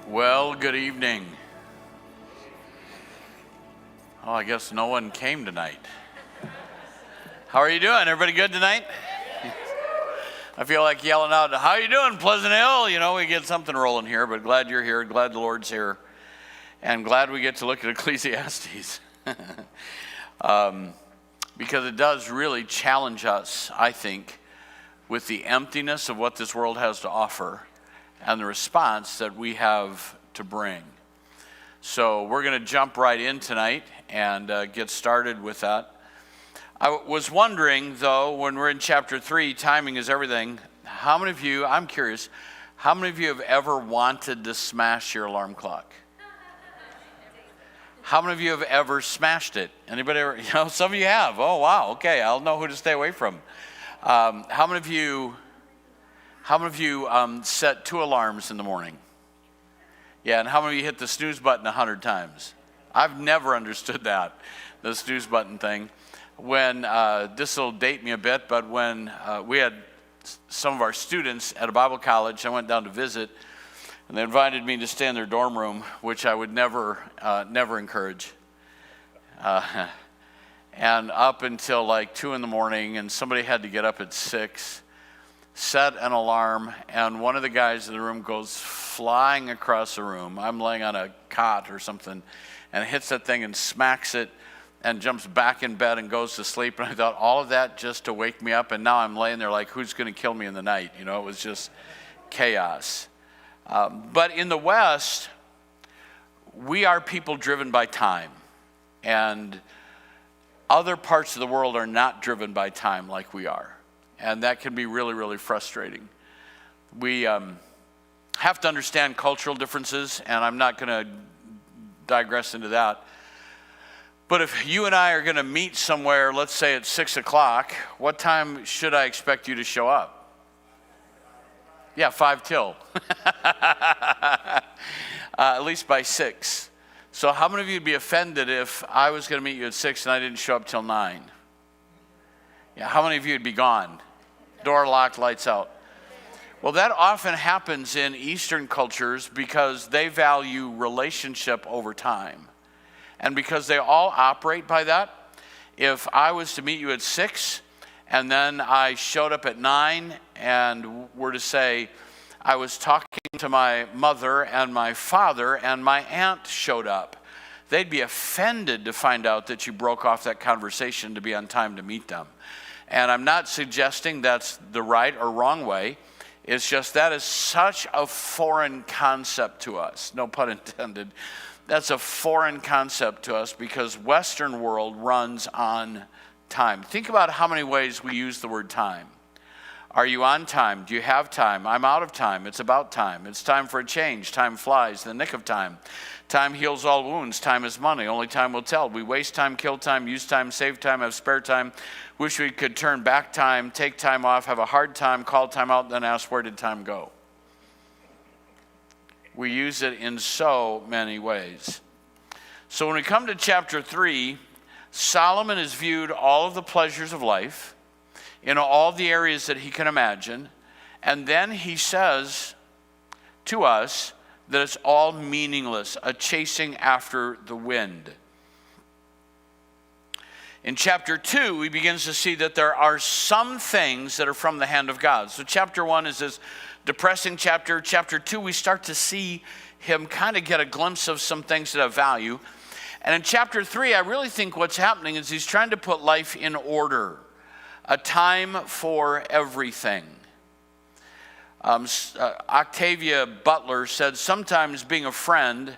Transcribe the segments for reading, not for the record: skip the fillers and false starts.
Well, good evening. Oh, I guess no one came tonight. How are you doing? Everybody good tonight? I feel like yelling out, how you doing, Pleasant Hill? You know, we get something rolling here, but glad you're here, glad the Lord's here, and glad we get to look at Ecclesiastes. Because it does really challenge us, I think, with the emptiness of what this world has to offer and the response that we have to bring. So we're going to jump right in tonight and get started with that. I was wondering, though, when we're in chapter 3, timing is everything, how many of you, I'm curious, how many of you have ever wanted to smash your alarm clock? How many of you have ever smashed it? Anybody ever? You know, some of you have. Oh, wow, okay, I'll know who to stay away from. How many of you set 2 alarms in the morning? Yeah, and how many of you hit the snooze button 100 times? I've never understood that, the snooze button thing. When, this will date me a bit, but when we had some of our students at a Bible college, I went down to visit, and they invited me to stay in their dorm room, which I would never encourage. And up until like 2 in the morning, and somebody had to get up at 6, set an alarm, and one of the guys in the room goes flying across the room. I'm laying on a cot or something, and hits that thing and smacks it and jumps back in bed and goes to sleep. And I thought, all of that just to wake me up, and now I'm laying there like, who's going to kill me in the night? You know, it was just chaos. But in the West, we are people driven by time, and other parts of the world are not driven by time like we are. And that can be really, really frustrating. We have to understand cultural differences, and I'm not going to digress into that. But if you and I are going to meet somewhere, let's say at 6 o'clock, what time should I expect you to show up? Yeah, 5 till. At least by 6. So how many of you would be offended if I was going to meet you at 6 and I didn't show up till 9? Yeah, how many of you would be gone? Door locked, lights out. Well, that often happens in Eastern cultures because they value relationship over time. And because they all operate by that, if I was to meet you at 6 and then I showed up at 9 and were to say, I was talking to my mother and my father and my aunt showed up, they'd be offended to find out that you broke off that conversation to be on time to meet them. And I'm not suggesting that's the right or wrong way. It's just that is such a foreign concept to us. No pun intended. That's a foreign concept to us because Western world runs on time. Think about how many ways we use the word time. Are you on time? Do you have time? I'm out of time. It's about time. It's time for a change. Time flies in the nick of time. Time heals all wounds. Time is money. Only time will tell. We waste time, kill time, use time, save time, have spare time. Wish we could turn back time, take time off, have a hard time, call time out, then ask, where did time go? We use it in so many ways. So when we come to chapter 3, Solomon has viewed all of the pleasures of life in all the areas that he can imagine, and then he says to us that it's all meaningless, a chasing after the wind. In chapter 2, he begins to see that there are some things that are from the hand of God. So chapter 1 is this depressing chapter. Chapter 2, we start to see him kind of get a glimpse of some things that have value. And in chapter 3, I really think what's happening is he's trying to put life in order. A time for everything. Octavia Butler said, sometimes being a friend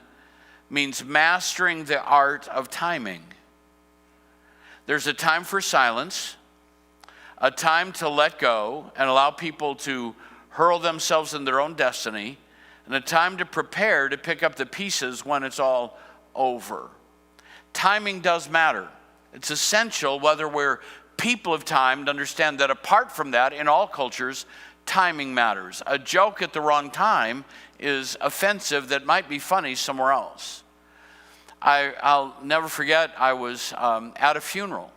means mastering the art of timing. There's a time for silence, a time to let go and allow people to hurl themselves in their own destiny, and a time to prepare to pick up the pieces when it's all over. Timing does matter. It's essential whether we're people of time to understand that apart from that, in all cultures, timing matters. A joke at the wrong time is offensive that might be funny somewhere else. I'll never forget, I was at a funeral,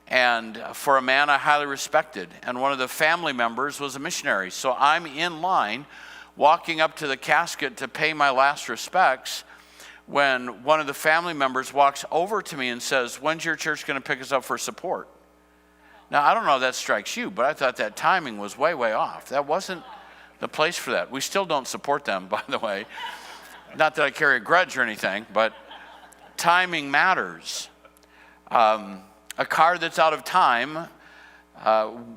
and for a man I highly respected, and one of the family members was a missionary. So I'm in line walking up to the casket to pay my last respects when one of the family members walks over to me and says, "When's your church going to pick us up for support?" Now, I don't know if that strikes you, but I thought that timing was way, way off. That wasn't the place for that. We still don't support them, by the way. Not that I carry a grudge or anything, but timing matters. A car that's out of time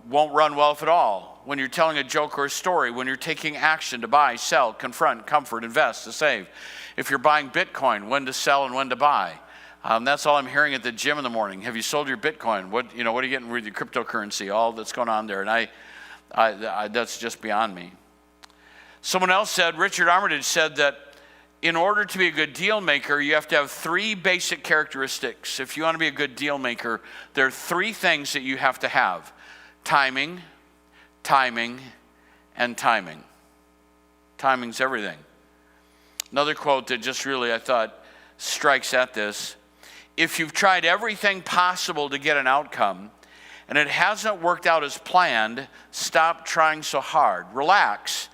won't run well if at all. When you're telling a joke or a story, when you're taking action to buy, sell, confront, comfort, invest, to save. If you're buying Bitcoin, when to sell and when to buy. That's all I'm hearing at the gym in the morning. Have you sold your Bitcoin? What are you getting with your cryptocurrency? All that's going on there. And I that's just beyond me. Someone else said, Richard Armitage said that in order to be a good deal maker, you have to have 3 basic characteristics. If you want to be a good deal maker, there are 3 things that you have to have. Timing, timing, and timing. Timing's everything. Another quote that just really, I thought, strikes at this. If you've tried everything possible to get an outcome and it hasn't worked out as planned, stop trying so hard. Relax.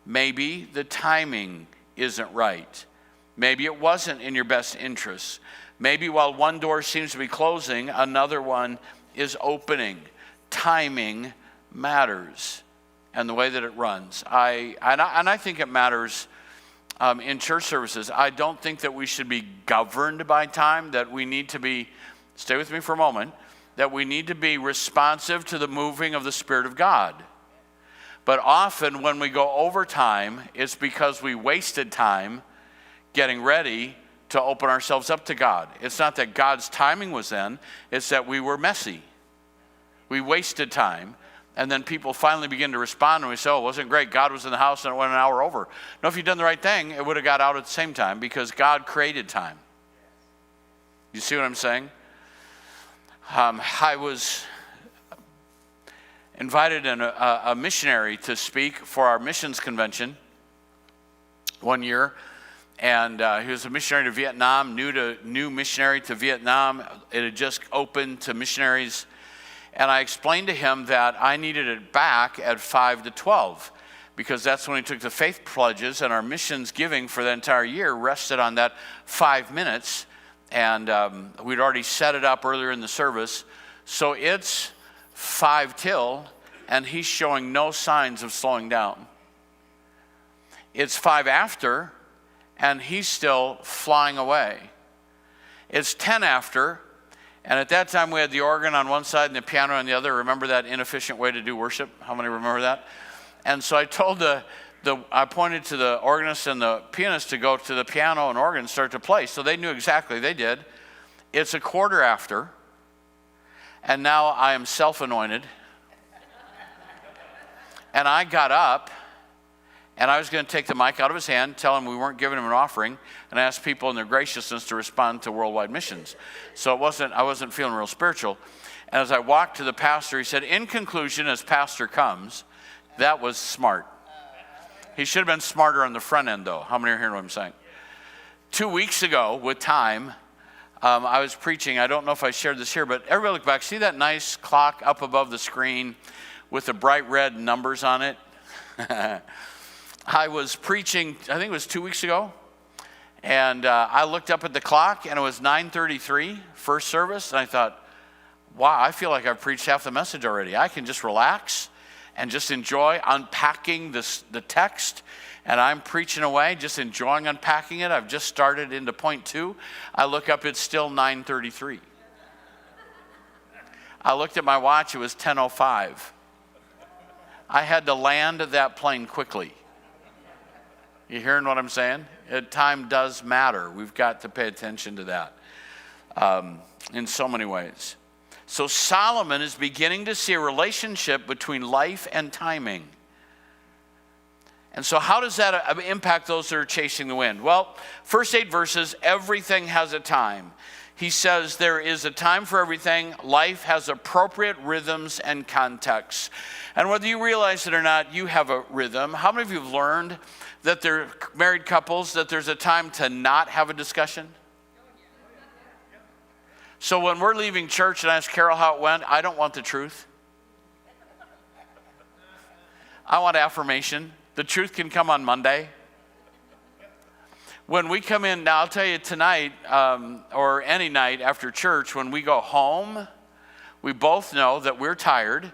Maybe the timing isn't right. Maybe it wasn't in your best interest. Maybe while one door seems to be closing, another one is opening. Timing matters and the way that it runs. I think it matters in church services. I don't think that we should be governed by time, that we need to be, stay with me for a moment, that we need to be responsive to the moving of the Spirit of God. But often when we go over time, it's because we wasted time getting ready to open ourselves up to God. It's not that God's timing was then, it's that we were messy. We wasted time, and then people finally begin to respond, and we say, "Oh, it wasn't great. God was in the house, and it went an hour over." No, if you'd done the right thing, it would have got out at the same time, because God created time. You see what I'm saying? I was invited a missionary to speak for our missions convention one year, and he was a missionary to Vietnam, new missionary to Vietnam. It had just opened to missionaries, and I explained to him that I needed it back at 5 to 12, because that's when he took the faith pledges, and our missions giving for the entire year rested on that 5 minutes, and we'd already set it up earlier in the service, so it's 5 till, and he's showing no signs of slowing down. It's 5 after, and he's still flying away. It's 10 after, and at that time we had the organ on one side and the piano on the other. Remember that inefficient way to do worship? How many remember that? And so I told I pointed to the organist and the pianist to go to the piano and organ and start to play. So they knew exactly, they did. It's a quarter after, and now I am self-anointed. And I got up, and I was going to take the mic out of his hand, tell him we weren't giving him an offering, and ask people in their graciousness to respond to worldwide missions. So I wasn't feeling real spiritual. And as I walked to the pastor, he said, "In conclusion, as pastor comes," that was smart. He should have been smarter on the front end, though. How many are hearing what I'm saying? 2 weeks ago, with time, I was preaching. I don't know if I shared this here, but everybody look back. See that nice clock up above the screen with the bright red numbers on it? I was preaching, I think it was 2 weeks ago, and I looked up at the clock, and it was 9:33, first service, and I thought, wow, I feel like I've preached half the message already. I can just relax and just enjoy unpacking the text, and I'm preaching away, just enjoying unpacking it. I've just started into point 2. I look up, it's still 9:33. I looked at my watch, it was 10:05. I had to land that plane quickly. You hearing what I'm saying? Time does matter. We've got to pay attention to that in so many ways. So Solomon is beginning to see a relationship between life and timing. And so how does that impact those that are chasing the wind? Well, first 8 verses, everything has a time. He says there is a time for everything. Life has appropriate rhythms and contexts. And whether you realize it or not, you have a rhythm. How many of you have learned that they're married couples, that there's a time to not have a discussion? So when we're leaving church and I ask Carol how it went, I don't want the truth. I want affirmation. The truth can come on Monday. When we come in, now I'll tell you tonight, or any night after church, when we go home, we both know that we're tired.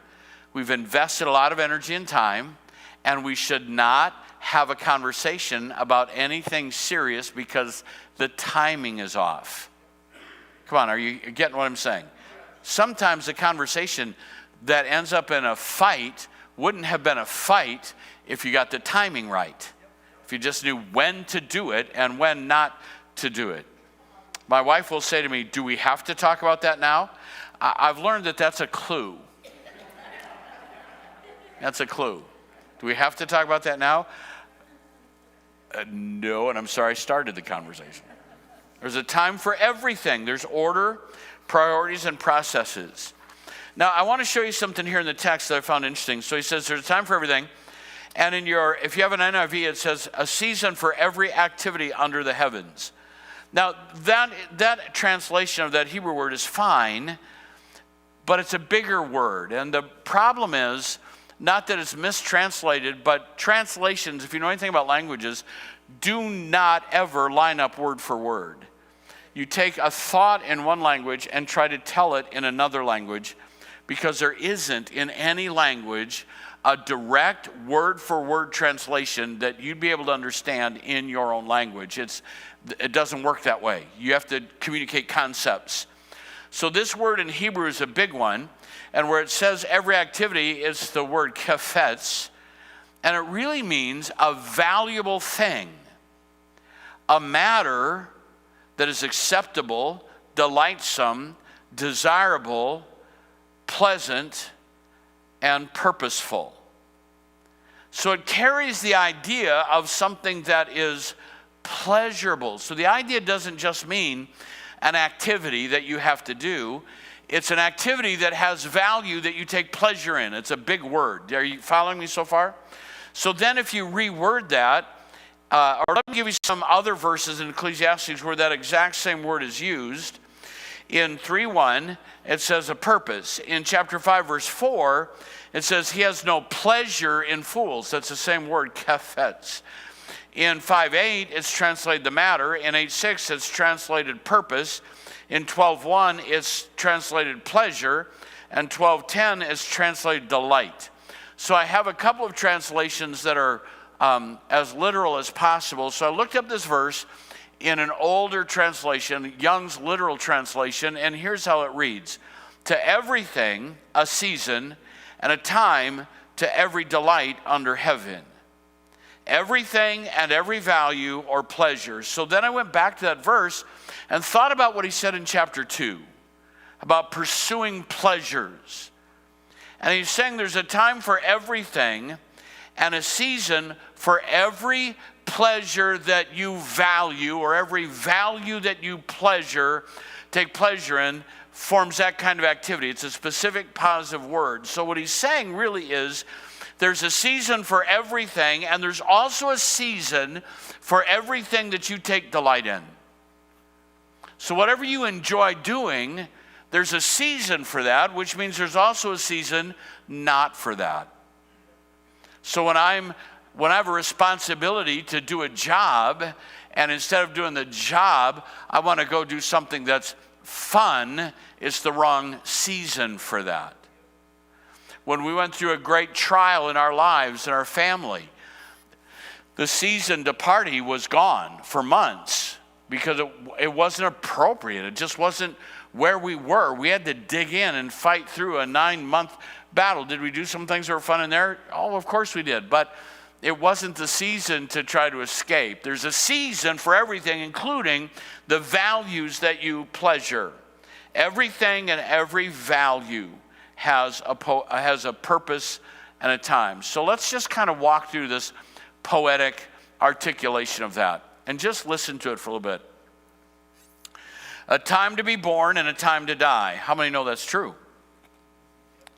We've invested a lot of energy and time, and we should not have a conversation about anything serious because the timing is off. Come on, are you getting what I'm saying? Sometimes a conversation that ends up in a fight wouldn't have been a fight if you got the timing right. If you just knew when to do it and when not to do it. My wife will say to me, do we have to talk about that now? I've learned that that's a clue. That's a clue. Do we have to talk about that now? No, and I'm sorry I started the conversation. There's a time for everything. There's order, priorities, and processes. Now, I want to show you something here in the text that I found interesting. So he says there's a time for everything. And if you have an NIV, it says a season for every activity under the heavens. Now, that translation of that Hebrew word is fine, but it's a bigger word. And the problem is not that it's mistranslated, but translations, if you know anything about languages, do not ever line up word for word. You take a thought in one language and try to tell it in another language, because there isn't in any language a direct word-for-word translation that you'd be able to understand in your own language. It doesn't work that way. You have to communicate concepts. So this word in Hebrew is a big one, and where it says every activity is the word kafetz, and it really means a valuable thing, a matter that is acceptable, delightsome, desirable, pleasant, and purposeful. So it carries the idea of something that is pleasurable. So the idea doesn't just mean an activity that you have to do. It's an activity that has value that you take pleasure in. It's a big word. Are you following me so far? So then if you reword that, or let me give you some other verses in Ecclesiastes where that exact same word is used. In 3:1, it says a purpose. In chapter 5, verse 4, it says he has no pleasure in fools. That's the same word, kafetz. In 5:8, it's translated the matter. In 8:6, it's translated purpose. In 12:1, it's translated pleasure. And 12:10 is translated delight. So I have a couple of translations that are as literal as possible. So I looked up this verse in an older translation, Young's literal translation, and here's how it reads. To everything, a season, and a time to every delight under heaven. Everything and every value or pleasure. So then I went back to that verse and thought about what he said in chapter 2 about pursuing pleasures. And he's saying there's a time for everything and a season for every pleasure that you value, or every value that you take pleasure in, forms that kind of activity. It's a specific positive word. So what he's saying really is there's a season for everything, and there's also a season for everything that you take delight in. So whatever you enjoy doing, there's a season for that, which means there's also a season not for that. So when I have a responsibility to do a job, and instead of doing the job, I want to go do something that's fun, it's the wrong season for that. When we went through a great trial in our lives and our family, the season to party was gone for months because it wasn't appropriate. It just wasn't where we were. We had to dig in and fight through a 9-month battle. Did we do some things that were fun in there? Oh, of course we did. But it wasn't the season to try to escape. There's a season for everything, including the values that you pleasure. Everything and every value has a purpose and a time. So let's just kind of walk through this poetic articulation of that and just listen to it for a little bit. A time to be born and a time to die. How many know that's true?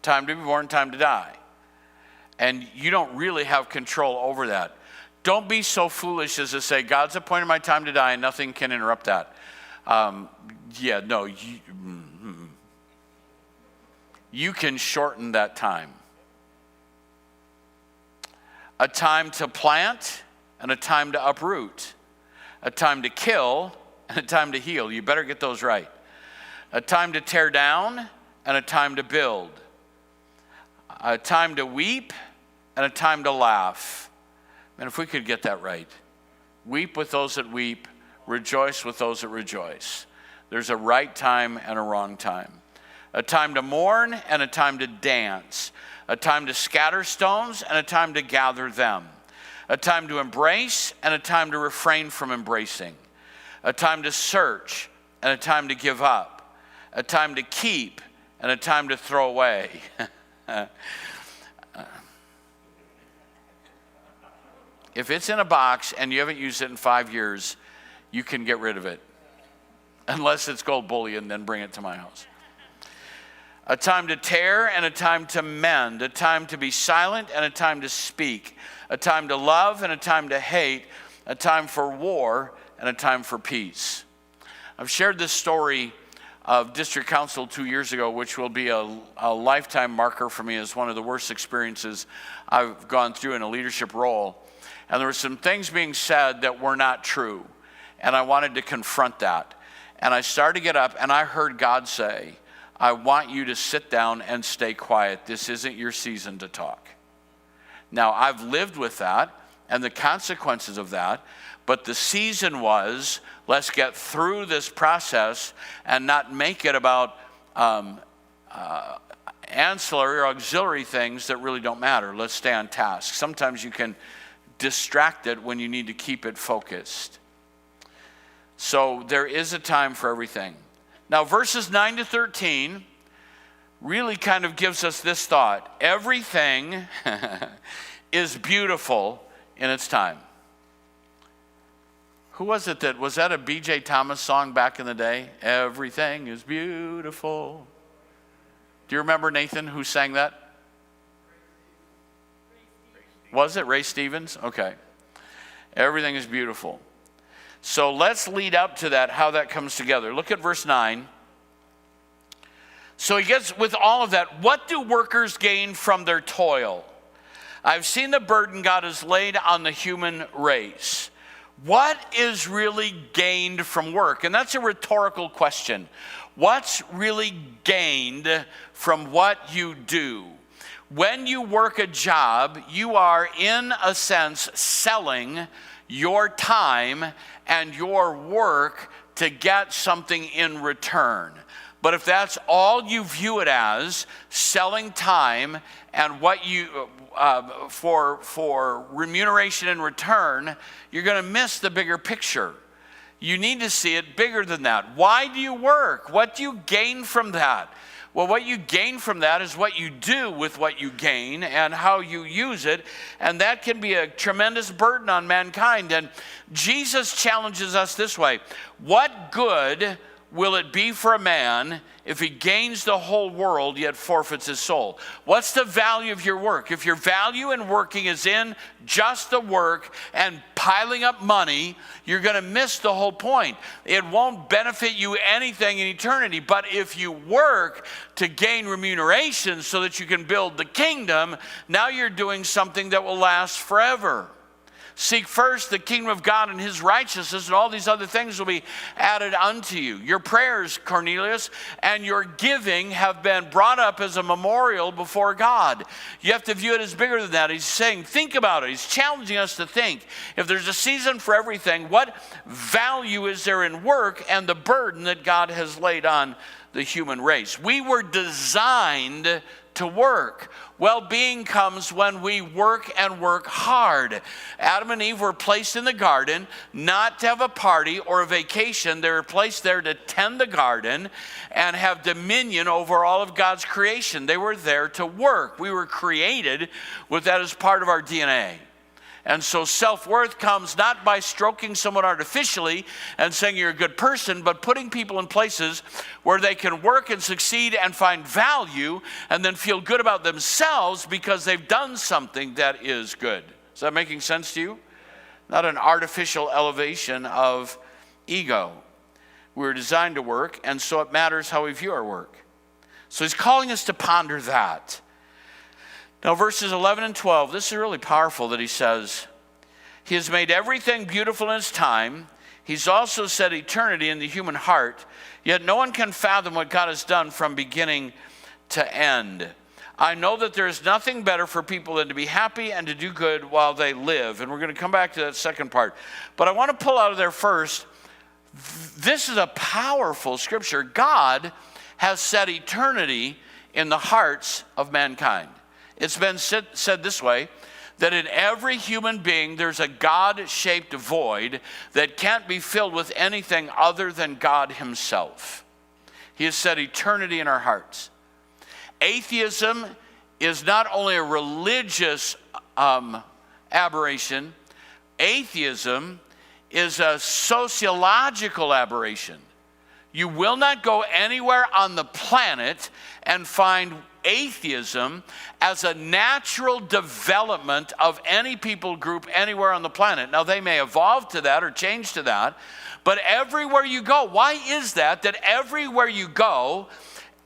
Time to be born, time to die. And you don't really have control over that. Don't be so foolish as to say, God's appointed my time to die and nothing can interrupt that. You can shorten that time. a time to plant and a time to uproot, a time to kill and a time to heal. You better get those right. A time to tear down and a time to build, a time to weep and a time to laugh. And if we could get that right, weep with those that weep, rejoice with those that rejoice. There's a right time and a wrong time. A time to mourn and a time to dance. A time to scatter stones and a time to gather them. A time to embrace and a time to refrain from embracing. A time to search and a time to give up. A time to keep and a time to throw away. If it's in a box and you haven't used it in 5 years, you can get rid of it. Unless it's gold bullion, then bring it to my house. A time to tear and a time to mend. A time to be silent and a time to speak. A time to love and a time to hate. A time for war and a time for peace. I've shared this story of district council 2 years ago, which will be a lifetime marker for me as one of the worst experiences I've gone through in a leadership role. And there were some things being said that were not true. And I wanted to confront that. And I started to get up and I heard God say, I want you to sit down and stay quiet. This isn't your season to talk. Now, I've lived with that and the consequences of that, but the season was, let's get through this process and not make it about ancillary or auxiliary things that really don't matter. Let's stay on task. Sometimes you can distract it when you need to keep it focused. So there is a time for everything. Now, verses 9 to 13 really kind of gives us this thought. Everything is beautiful in its time. Who was it was that a B.J. Thomas song back in the day? Everything is beautiful. Do you remember, Nathan, who sang that? Was it Ray Stevens? Okay. Everything is beautiful. So let's lead up to that, how that comes together. Look at verse 9. So he gets, with all of that, what do workers gain from their toil? I've seen the burden God has laid on the human race. What is really gained from work? And that's a rhetorical question. What's really gained from what you do? When you work a job, you are, in a sense, selling your time and your work to get something in return. But if that's all you view it as, selling time and what you for remuneration in return, you're going to miss the bigger picture. You need to see it bigger than that. Why do you work? What do you gain from that? Well, what you gain from that is what you do with what you gain and how you use it. And that can be a tremendous burden on mankind. And Jesus challenges us this way. What good will it be for a man if he gains the whole world yet forfeits his soul? What's the value of your work? If your value in working is in just the work and piling up money, you're going to miss the whole point. It won't benefit you anything in eternity. But if you work to gain remuneration so that you can build the kingdom, now you're doing something that will last forever. Seek first the kingdom of God and his righteousness, and all these other things will be added unto you. Your prayers, Cornelius, and your giving have been brought up as a memorial before God. You have to view it as bigger than that. He's saying, think about it. He's challenging us to think. If there's a season for everything, what value is there in work and the burden that God has laid on the human race? We were designed to work. Well-being comes when we work and work hard. Adam and Eve were placed in the garden not to have a party or a vacation. They were placed there to tend the garden and have dominion over all of God's creation. They were there to work. We were created with that as part of our DNA. And so self-worth comes not by stroking someone artificially and saying you're a good person, but putting people in places where they can work and succeed and find value and then feel good about themselves because they've done something that is good. Is that making sense to you? Not an artificial elevation of ego. We're designed to work, and so it matters how we view our work. So he's calling us to ponder that. Now, verses 11 and 12, this is really powerful that he says, he has made everything beautiful in his time. He's also set eternity in the human heart, yet no one can fathom what God has done from beginning to end. I know that there is nothing better for people than to be happy and to do good while they live. And we're going to come back to that second part. But I want to pull out of there first, this is a powerful scripture. God has set eternity in the hearts of mankind. It's been said this way, that in every human being there's a God-shaped void that can't be filled with anything other than God himself. He has set eternity in our hearts. Atheism is not only a religious aberration, atheism is a sociological aberration. You will not go anywhere on the planet and find atheism as a natural development of any people group anywhere on the planet. Now, they may evolve to that or change to that, but everywhere you go, why is that? That everywhere you go,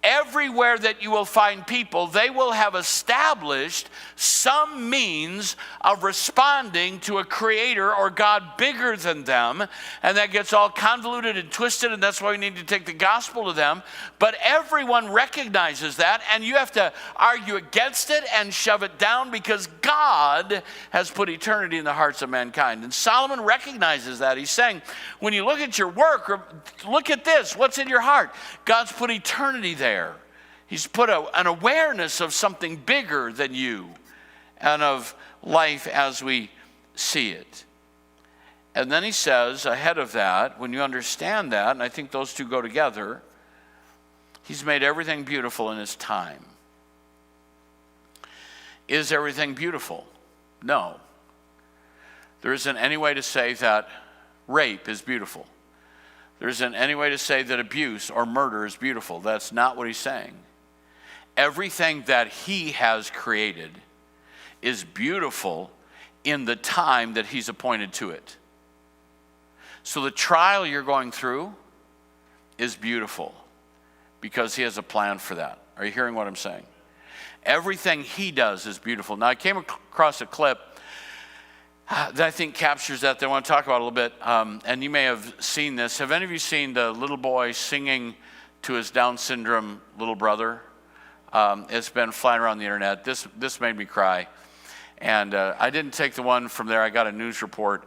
everywhere that you will find people, they will have established some means of responding to a creator or God bigger than them. And that gets all convoluted and twisted, and that's why we need to take the gospel to them. But everyone recognizes that, and you have to argue against it and shove it down because God has put eternity in the hearts of mankind. And Solomon recognizes that. He's saying, when you look at your work, or look at this, what's in your heart? God's put eternity there. He's put an awareness of something bigger than you and of life as we see it. And then he says, ahead of that, when you understand that, and I think those two go together, he's made everything beautiful in his time. Is everything beautiful? No. There isn't any way to say that rape is beautiful. There isn't any way to say that abuse or murder is beautiful. That's not what he's saying. Everything that he has created is beautiful in the time that he's appointed to it. So the trial you're going through is beautiful because he has a plan for that. Are you hearing what I'm saying? Everything he does is beautiful. Now, I came across a clip that I think captures that I want to talk about a little bit. And you may have seen this. Have any of you seen the little boy singing to his Down syndrome little brother? It's been flying around the internet. This made me cry. And I didn't take the one from there. I got a news report.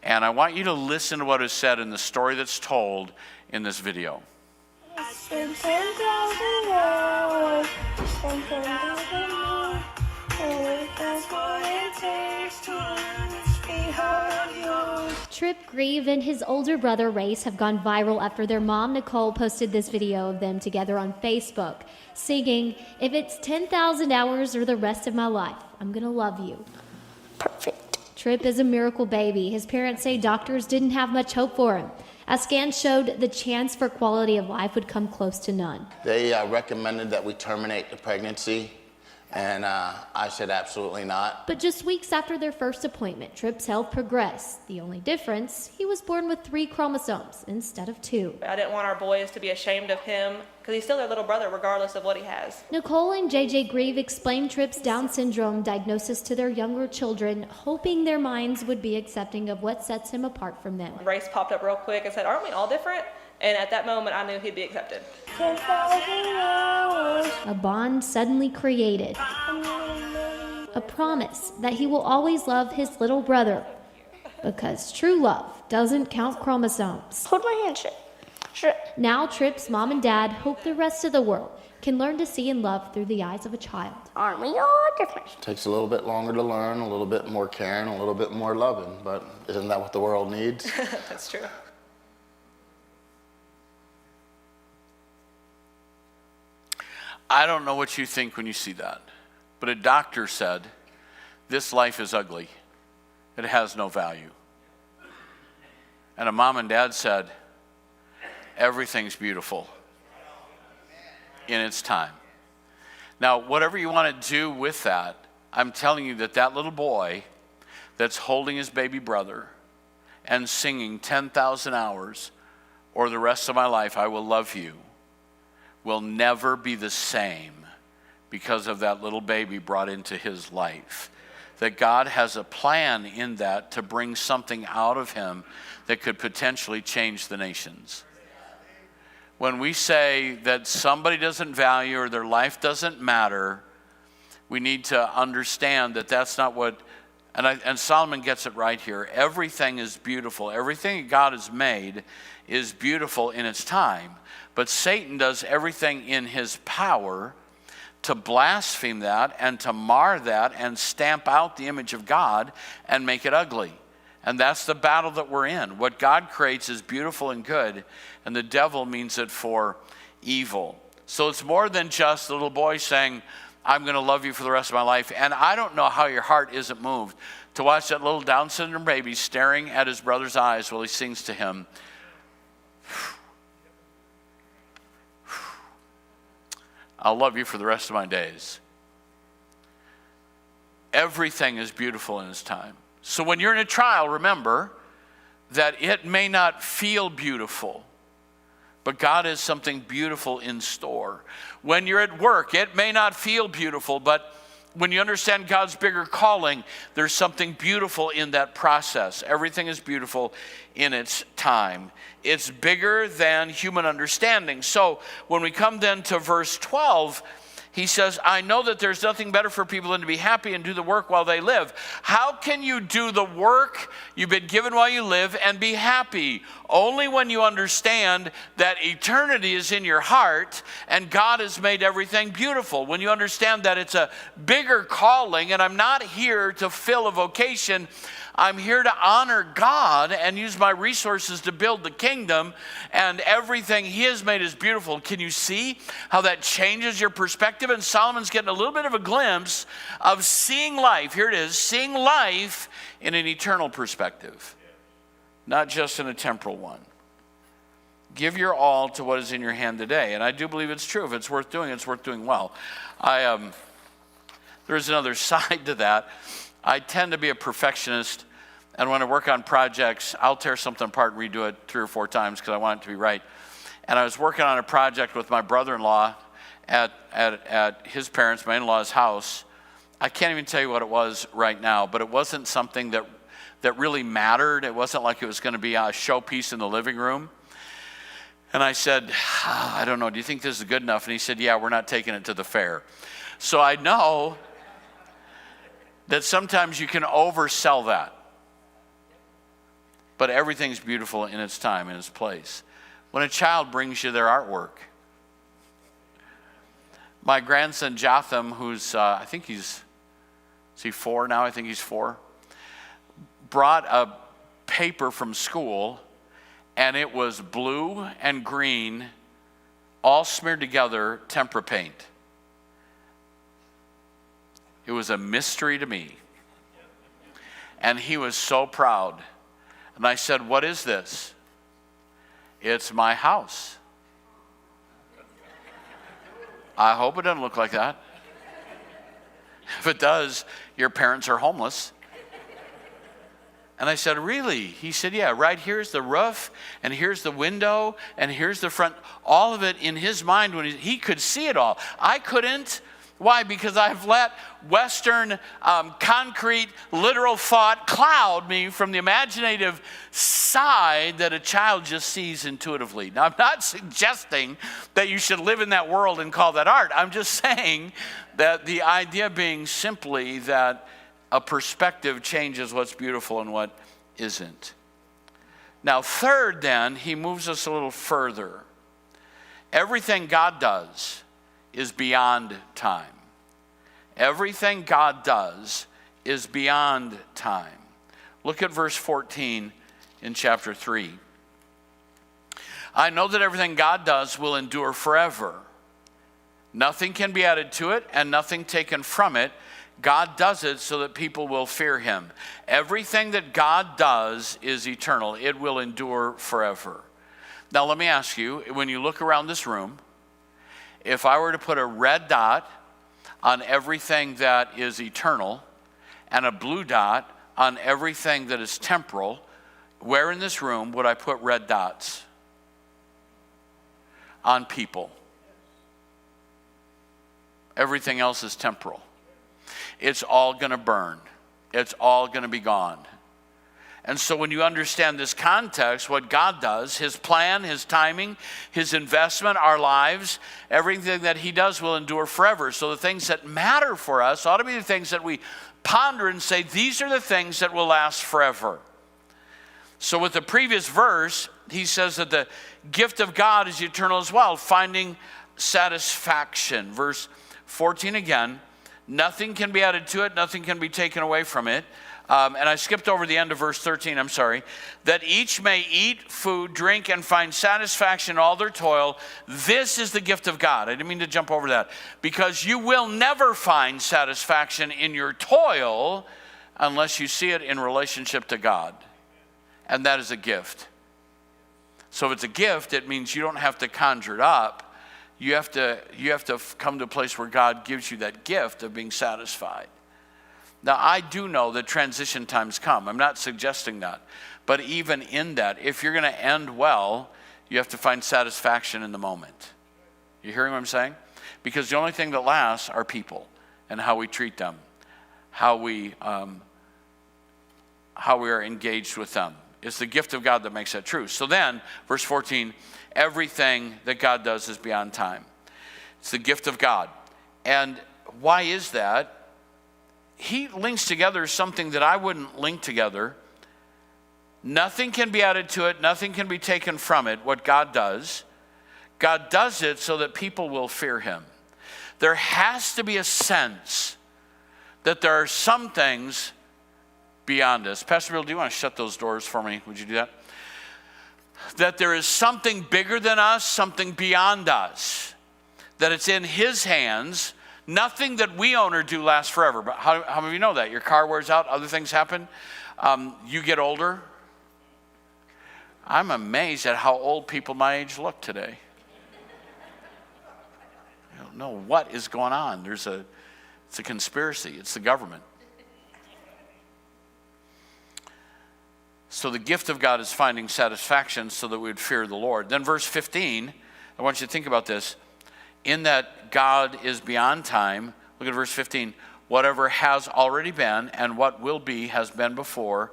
And I want you to listen to what is said in the story that's told in this video. Trip, Grieve, and his older brother Race have gone viral after their mom Nicole posted this video of them together on Facebook, singing, "If it's 10,000 hours or the rest of my life, I'm gonna love you." Perfect. Trip is a miracle baby. His parents say doctors didn't have much hope for him, as scans showed the chance for quality of life would come close to none. They recommended that we terminate the pregnancy, and I said absolutely not. But just weeks after their first appointment, Trip's health progressed. The only difference, he was born with 3 chromosomes instead of 2. I didn't want our boys to be ashamed of him because he's still their little brother regardless of what he has. Nicole and JJ Grieve explained Trip's Down syndrome diagnosis to their younger children, hoping their minds would be accepting of what sets him apart from them. Race popped up real quick and said, "Aren't we all different?" And at that moment, I knew he'd be accepted. A bond suddenly created. A promise that he will always love his little brother. Because true love doesn't count chromosomes. Hold my hand straight. Straight. Now Trip's mom and dad hope the rest of the world can learn to see and love through the eyes of a child. Aren't we all different? It takes a little bit longer to learn, a little bit more caring, a little bit more loving, but isn't that what the world needs? That's true. I don't know what you think when you see that, but a doctor said, this life is ugly. It has no value. And a mom and dad said, everything's beautiful in its time. Now, whatever you want to do with that, I'm telling you that that little boy that's holding his baby brother and singing 10,000 hours or the rest of my life, I will love you, will never be the same because of that little baby brought into his life. That God has a plan in that to bring something out of him that could potentially change the nations. When we say that somebody doesn't value or their life doesn't matter, we need to understand that that's not what, and Solomon gets it right here. Everything is beautiful. Everything God has made is beautiful in its time. But Satan does everything in his power to blaspheme that and to mar that and stamp out the image of God and make it ugly. And that's the battle that we're in. What God creates is beautiful and good, and the devil means it for evil. So it's more than just the little boy saying, I'm going to love you for the rest of my life. And I don't know how your heart isn't moved to watch that little Down syndrome baby staring at his brother's eyes while he sings to him. I'll love you for the rest of my days. Everything is beautiful in its time. So when you're in a trial, remember that it may not feel beautiful, but God has something beautiful in store. When you're at work, it may not feel beautiful, but when you understand God's bigger calling, there's something beautiful in that process. Everything is beautiful in its time. It's bigger than human understanding. So when we come then to verse 12, he says, I know that there's nothing better for people than to be happy and do the work while they live. How can you do the work you've been given while you live and be happy? Only when you understand that eternity is in your heart and God has made everything beautiful. When you understand that it's a bigger calling and I'm not here to fill a vocation, I'm here to honor God and use my resources to build the kingdom, and everything he has made is beautiful. Can you see how that changes your perspective? And Solomon's getting a little bit of a glimpse of seeing life. Here it is, seeing life in an eternal perspective, not just in a temporal one. Give your all to what is in your hand today. And I do believe it's true. If it's worth doing, it's worth doing well. There's another side to that. I tend to be a perfectionist, and when I work on projects, I'll tear something apart and redo it 3 or 4 times because I want it to be right. And I was working on a project with my brother-in-law at his parents, my in-law's house. I can't even tell you what it was right now, but it wasn't something that really mattered. It wasn't like it was going to be a showpiece in the living room. And I said, I don't know, do you think this is good enough? And he said, yeah, we're not taking it to the fair. So I know that sometimes you can oversell that. But everything's beautiful in its time, in its place. When a child brings you their artwork. My grandson Jotham, who's, I think is he 4 now? I think he's 4. Brought a paper from school, and it was blue and green, all smeared together, tempera paint. It was a mystery to me. And he was so proud. And I said, what is this? It's my house. I hope it doesn't look like that. If it does, your parents are homeless. And I said, really? He said, yeah, right here's the roof, and here's the window, and here's the front. All of it in his mind, when he could see it all. I couldn't. Why? Because I've let Western concrete, literal thought cloud me from the imaginative side that a child just sees intuitively. Now, I'm not suggesting that you should live in that world and call that art. I'm just saying that the idea being simply that a perspective changes what's beautiful and what isn't. Now, third, then, he moves us a little further. Everything God does is beyond time. Everything God does is beyond time. Look at verse 14 in chapter 3. I know that everything God does will endure forever. Nothing can be added to it and nothing taken from it. God does it so that people will fear him. Everything that God does is eternal. It will endure forever. Now let me ask you, when you look around this room, if I were to put a red dot on everything that is eternal and a blue dot on everything that is temporal, where in this room would I put red dots? On people. Everything else is temporal. It's all going to burn. It's all going to be gone. And so when you understand this context, what God does, his plan, his timing, his investment, our lives, everything that he does will endure forever. So the things that matter for us ought to be the things that we ponder and say, these are the things that will last forever. So with the previous verse, he says that the gift of God is eternal as well, finding satisfaction. Verse 14 again, nothing can be added to it, nothing can be taken away from it. And I skipped over the end of verse 13, I'm sorry. That each may eat food, drink, and find satisfaction in all their toil. This is the gift of God. I didn't mean to jump over that. Because you will never find satisfaction in your toil unless you see it in relationship to God. And that is a gift. So if it's a gift, it means you don't have to conjure it up. You have to come to a place where God gives you that gift of being satisfied. Now, I do know that transition times come. I'm not suggesting that. But even in that, if you're going to end well, you have to find satisfaction in the moment. You hearing what I'm saying? Because the only thing that lasts are people and how we treat them, how we are engaged with them. It's the gift of God that makes that true. So then, verse 14, everything that God does is beyond time. It's the gift of God. And why is that? He links together something that I wouldn't link together. Nothing can be added to it. Nothing can be taken from it, what God does. God does it so that people will fear him. There has to be a sense that there are some things beyond us. Pastor Bill, do you want to shut those doors for me? Would you do that? That there is something bigger than us, something beyond us. That it's in his hands. Nothing that we own or do lasts forever. But how many of you know that? Your car wears out, other things happen. You get older. I'm amazed at how old people my age look today. I don't know what is going on. It's a conspiracy. It's the government. So the gift of God is finding satisfaction so that we would fear the Lord. Then verse 15, I want you to think about this. In that God is beyond time, look at verse 15. Whatever has already been and what will be has been before,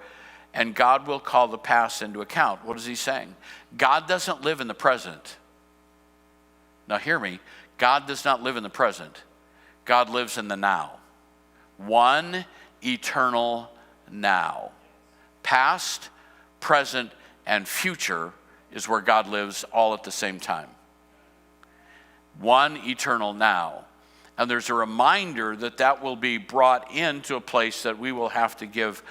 and God will call the past into account. What is he saying? God doesn't live in the present. Now hear me. God does not live in the present. God lives in the now. One eternal now. Past, present, and future is where God lives all at the same time. One eternal now. And there's a reminder that will be brought into a place that we will have to give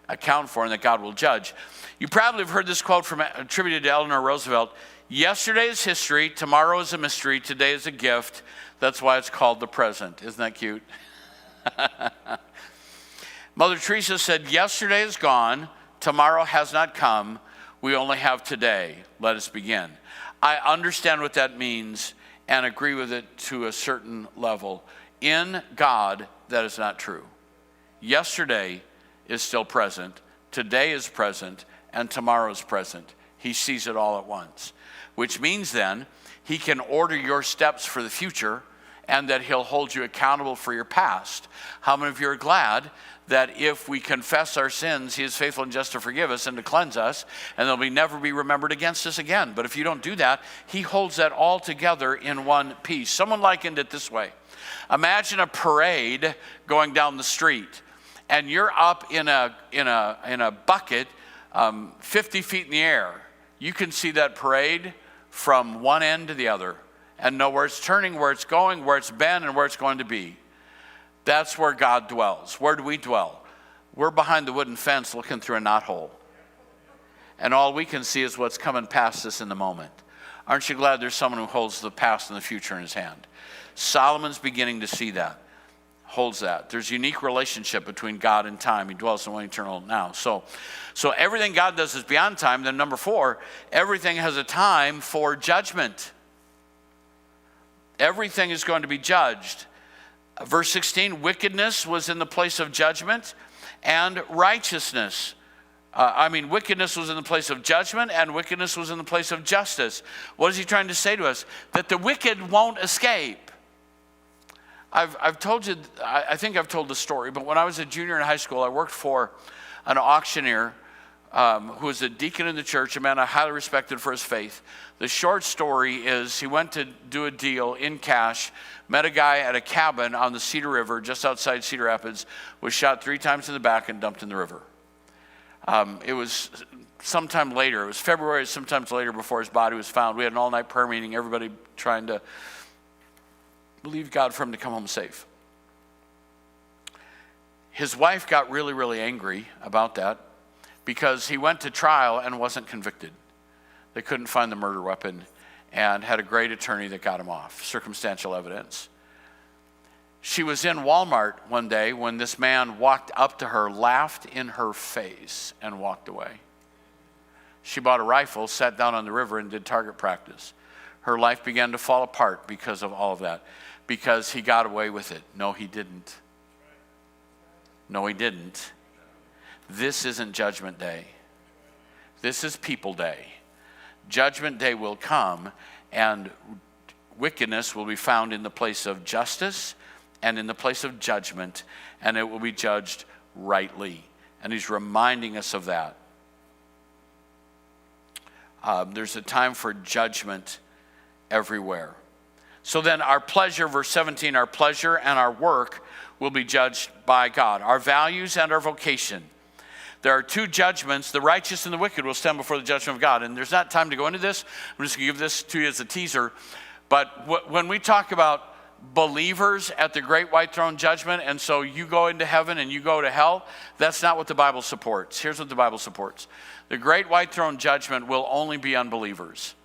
account for and that God will judge. You probably have heard this quote attributed to Eleanor Roosevelt. Yesterday is history, tomorrow is a mystery, today is a gift. That's why it's called the present. Isn't that cute? Mother Teresa said, yesterday is gone, tomorrow has not come, we only have today. Let us begin. I understand what that means and agree with it to a certain level. In God, that is not true. Yesterday is still present, today is present, and tomorrow is present. He sees it all at once, which means then he can order your steps for the future and that he'll hold you accountable for your past. How many of you are glad that if we confess our sins, he is faithful and just to forgive us and to cleanse us, and they'll never be remembered against us again. But if you don't do that, he holds that all together in one piece. Someone likened it this way. Imagine a parade going down the street, and you're up in a bucket 50 feet in the air. You can see that parade from one end to the other and know where it's turning, where it's going, where it's been, and where it's going to be. That's where God dwells. Where do we dwell? We're behind the wooden fence looking through a knothole. And all we can see is what's coming past us in the moment. Aren't you glad there's someone who holds the past and the future in his hand? Solomon's beginning to see that, holds that. There's a unique relationship between God and time. He dwells in one eternal now. So everything God does is beyond time. Then number 4, everything has a time for judgment. Everything is going to be judged. Verse 16, wickedness was in the place of judgment and righteousness. Wickedness was in the place of judgment and wickedness was in the place of justice. What is he trying to say to us? That the wicked won't escape. I've told you, I think I've told the story, but when I was a junior in high school, I worked for an auctioneer who was a deacon in the church, a man I highly respected for his faith. The short story is he went to do a deal in cash, met a guy at a cabin on the Cedar River just outside Cedar Rapids, was shot 3 times in the back and dumped in the river. It was sometime later, it was February, sometimes later before his body was found. We had an all-night prayer meeting, everybody trying to believe God for him to come home safe. His wife got really, really angry about that because he went to trial and wasn't convicted. They couldn't find the murder weapon and had a great attorney that got him off, circumstantial evidence. She was in Walmart one day when this man walked up to her, laughed in her face, and walked away. She bought a rifle, sat down on the river, and did target practice. Her life began to fall apart because of all of that, because he got away with it. No, he didn't. No, he didn't. This isn't Judgment Day. This is People Day. Judgment Day will come, and wickedness will be found in the place of justice and in the place of judgment, and it will be judged rightly. And he's reminding us of that. There's a time for judgment everywhere. So then our pleasure, verse 17, our pleasure and our work will be judged by God. Our values and our vocation. There are 2 judgments. The righteous and the wicked will stand before the judgment of God. And there's not time to go into this. I'm just going to give this to you as a teaser. But when we talk about believers at the great white throne judgment, and so you go into heaven and you go to hell, that's not what the Bible supports. Here's what the Bible supports. The great white throne judgment will only be unbelievers.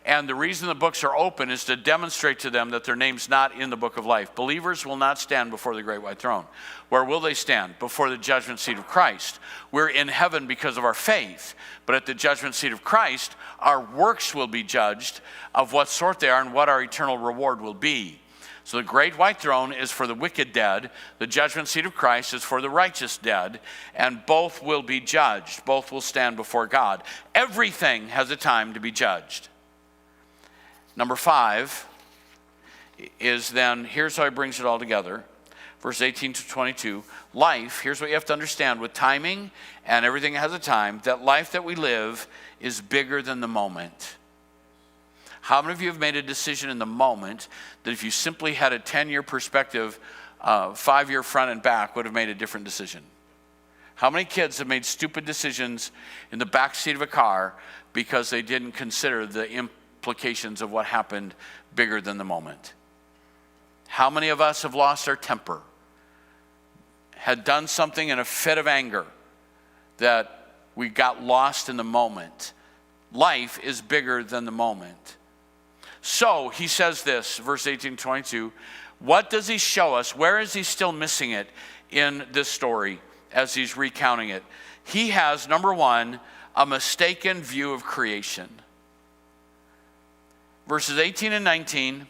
And the reason the books are open is to demonstrate to them that their name's not in the book of life. Believers will not stand before the great white throne. Where will they stand? Before the judgment seat of Christ. We're in heaven because of our faith. But at the judgment seat of Christ, our works will be judged of what sort they are and what our eternal reward will be. So the great white throne is for the wicked dead. The judgment seat of Christ is for the righteous dead. And both will be judged. Both will stand before God. Everything has a time to be judged. Number 5 is then, here's how he brings it all together. Verse 18 to 22. Life, here's what you have to understand with timing and everything has a time, that life that we live is bigger than the moment. How many of you have made a decision in the moment that if you simply had a 10-year perspective, 5-year front and back, would have made a different decision? How many kids have made stupid decisions in the back seat of a car because they didn't consider the implications of what happened bigger than the moment? How many of us have lost our temper, had done something in a fit of anger that we got lost in the moment? Life is bigger than the moment. So he says this, verse 18, 22, what does he show us? Where is he still missing it in this story as he's recounting it? He has, number 1, a mistaken view of creation. Verses 18 and 19,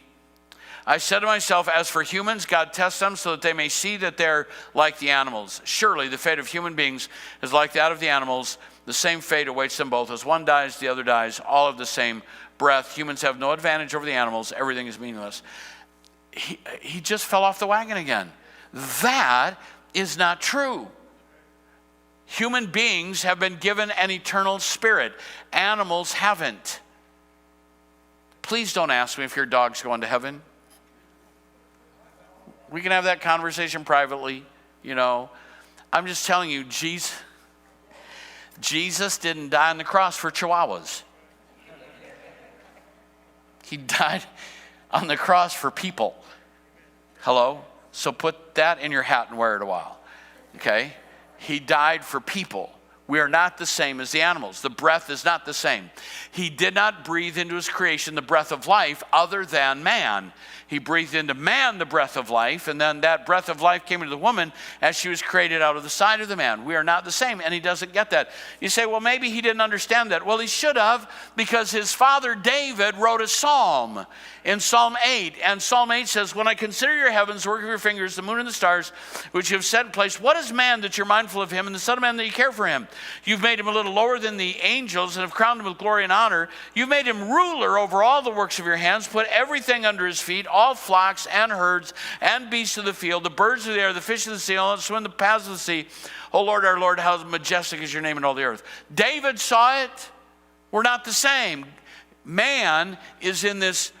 I said to myself, as for humans, God tests them so that they may see that they're like the animals. Surely the fate of human beings is like that of the animals. The same fate awaits them both. As one dies, the other dies, all of the same breath. Humans have no advantage over the animals. Everything is meaningless. He just fell off the wagon again. That is not true. Human beings have been given an eternal spirit. Animals haven't. Please don't ask me if your dog's going to heaven. We can have that conversation privately, you know. I'm just telling you, Jesus didn't die on the cross for chihuahuas. He died on the cross for people. Hello? So put that in your hat and wear it a while. Okay? He died for people. We are not the same as the animals. The breath is not the same. He did not breathe into his creation the breath of life other than man. He breathed into man the breath of life, and then that breath of life came into the woman as she was created out of the side of the man. We are not the same, and he doesn't get that. You say, well, maybe he didn't understand that. Well, he should have, because his father David wrote a psalm in Psalm 8. And Psalm 8 says, when I consider your heavens, the work of your fingers, the moon and the stars, which you have set in place, what is man that you're mindful of him, and the son of man that you care for him? You've made him a little lower than the angels and have crowned him with glory and honor. You've made him ruler over all the works of your hands, put everything under his feet, all flocks and herds and beasts of the field, the birds of the air, the fish of the sea, all that swim in the paths of the sea. O Lord, our Lord, how majestic is your name in all the earth. David saw it. We're not the same. Man is in this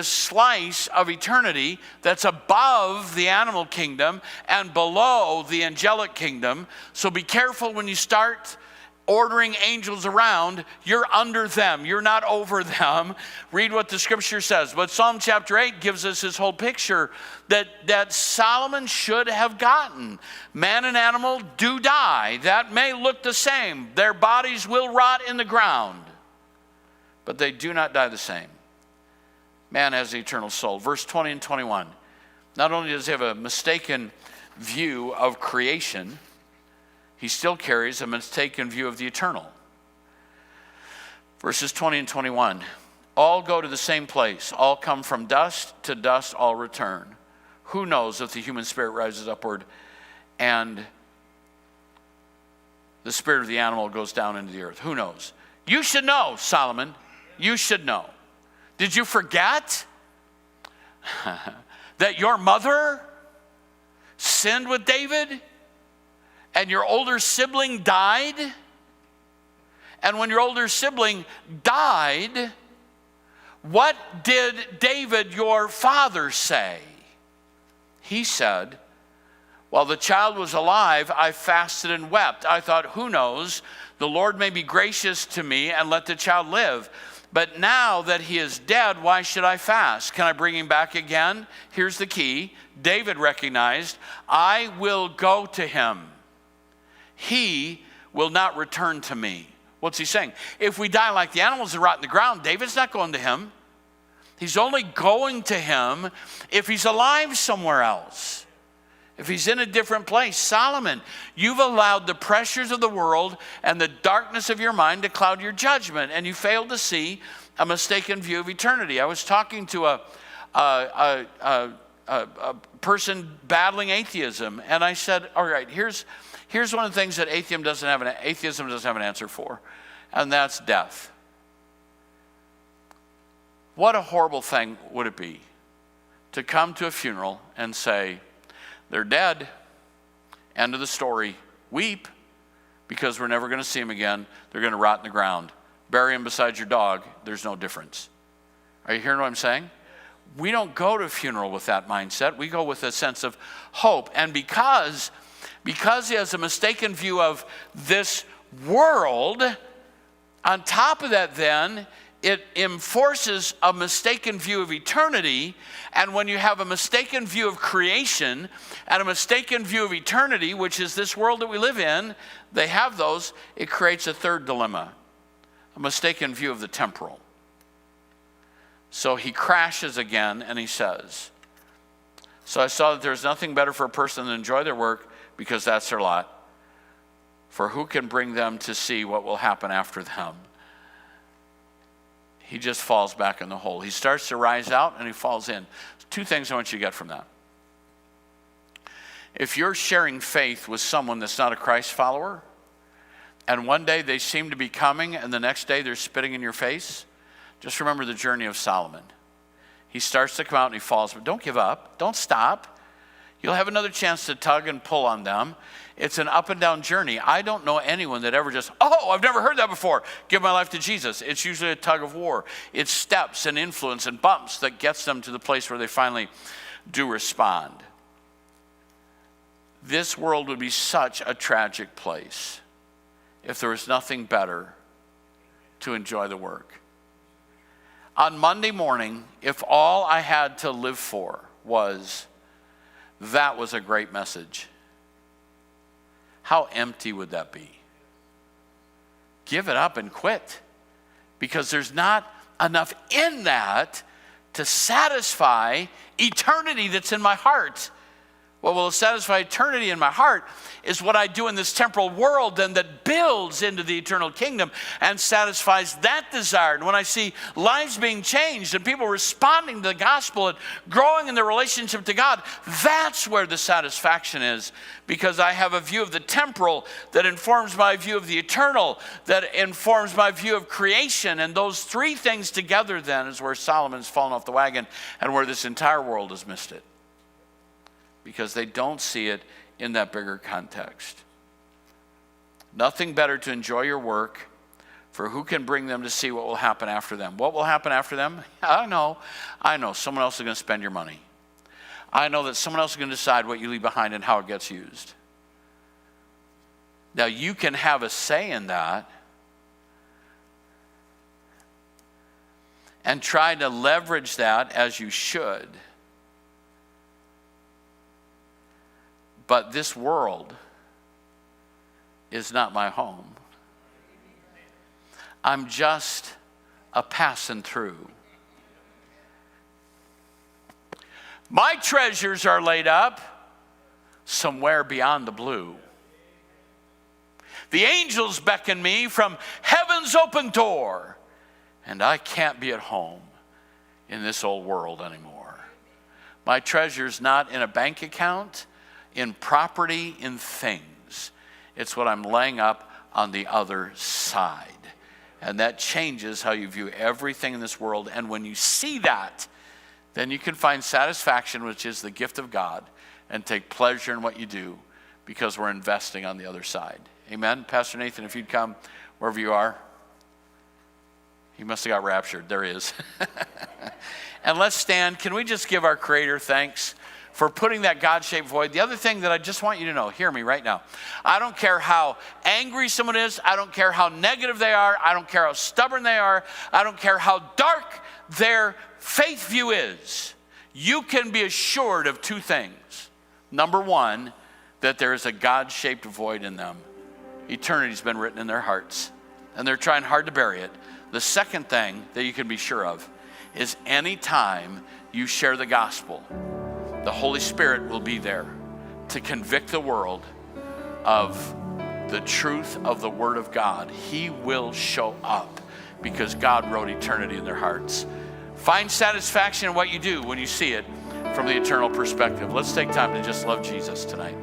slice of eternity that's above the animal kingdom and below the angelic kingdom. So be careful when you start ordering angels around. You're under them. You're not over them. Read what the scripture says. But Psalm chapter 8 gives us this whole picture that Solomon should have gotten. Man and animal do die. That may look the same. Their bodies will rot in the ground, but they do not die the same. Man has an eternal soul. Verse 20 and 21. Not only does he have a mistaken view of creation, he still carries a mistaken view of the eternal. Verses 20 and 21. All go to the same place. All come from dust, to dust all return. Who knows if the human spirit rises upward and the spirit of the animal goes down into the earth? Who knows? You should know, Solomon. You should know. Did you forget that your mother sinned with David and your older sibling died? And when your older sibling died, what did David, your father, say? He said, while the child was alive, I fasted and wept. I thought, who knows, the Lord may be gracious to me and let the child live. But now that he is dead, why should I fast? Can I bring him back again? Here's the key. David recognized, I will go to him. He will not return to me. What's he saying? If we die like the animals and rot in the ground, David's not going to him. He's only going to him if he's alive somewhere else, if he's in a different place. Solomon, you've allowed the pressures of the world and the darkness of your mind to cloud your judgment, and you failed to see a mistaken view of eternity. I was talking to a person battling atheism, and I said, all right, here's one of the things that atheism doesn't have an answer for, and that's death. What a horrible thing would it be to come to a funeral and say, they're dead, end of the story. Weep, because we're never going to see them again. They're going to rot in the ground. Bury them beside your dog. There's no difference. Are you hearing what I'm saying? We don't go to a funeral with that mindset. We go with a sense of hope. And because he has a mistaken view of this world, on top of that then, it enforces a mistaken view of eternity. And when you have a mistaken view of creation and a mistaken view of eternity, which is this world that we live in, they have those, it creates a third dilemma, a mistaken view of the temporal. So he crashes again and he says, so I saw that there's nothing better for a person than to enjoy their work, because that's their lot. For who can bring them to see what will happen after them? He just falls back in the hole. He starts to rise out and he falls in. Two things I want you to get from that. If you're sharing faith with someone that's not a Christ follower, and one day they seem to be coming and the next day they're spitting in your face, just remember the journey of Solomon. He starts to come out and he falls, but don't give up. Don't stop. You'll have another chance to tug and pull on them. It's an up and down journey. I don't know anyone that ever just, I've never heard that before, give my life to Jesus. It's usually a tug of war. It's steps and influence and bumps that gets them to the place where they finally do respond. This world would be such a tragic place if there was nothing better to enjoy the work. On Monday morning, if all I had to live for was, that was a great message, how empty would that be? Give it up and quit, because there's not enough in that to satisfy eternity that's in my heart. What will satisfy eternity in my heart is what I do in this temporal world, and that builds into the eternal kingdom and satisfies that desire. And when I see lives being changed and people responding to the gospel and growing in their relationship to God, that's where the satisfaction is, because I have a view of the temporal that informs my view of the eternal, that informs my view of creation. And those three things together then is where Solomon's fallen off the wagon and where this entire world has missed it, because they don't see it in that bigger context. Nothing better to enjoy your work, for who can bring them to see what will happen after them? What will happen after them? I know. Someone else is going to spend your money. I know that someone else is going to decide what you leave behind and how it gets used. Now, you can have a say in that and try to leverage that as you should. But this world is not my home. I'm just a passing through. My treasures are laid up somewhere beyond the blue. The angels beckon me from heaven's open door, and I can't be at home in this old world anymore. My treasure's not in a bank account, in property, in things. It's what I'm laying up on the other side. And that changes how you view everything in this world. And when you see that, then you can find satisfaction, which is the gift of God, and take pleasure in what you do, because we're investing on the other side. Amen? Pastor Nathan, if you'd come wherever you are. He must have got raptured. There he is. And let's stand. Can we just give our Creator thanks for putting that God-shaped void? The other thing that I just want you to know, hear me right now. I don't care how angry someone is. I don't care how negative they are. I don't care how stubborn they are. I don't care how dark their faith view is. You can be assured of two things. Number one, that there is a God-shaped void in them. Eternity's been written in their hearts, and they're trying hard to bury it. The second thing that you can be sure of is anytime you share the gospel, the Holy Spirit will be there to convict the world of the truth of the Word of God. He will show up because God wrote eternity in their hearts. Find satisfaction in what you do when you see it from the eternal perspective. Let's take time to just love Jesus tonight.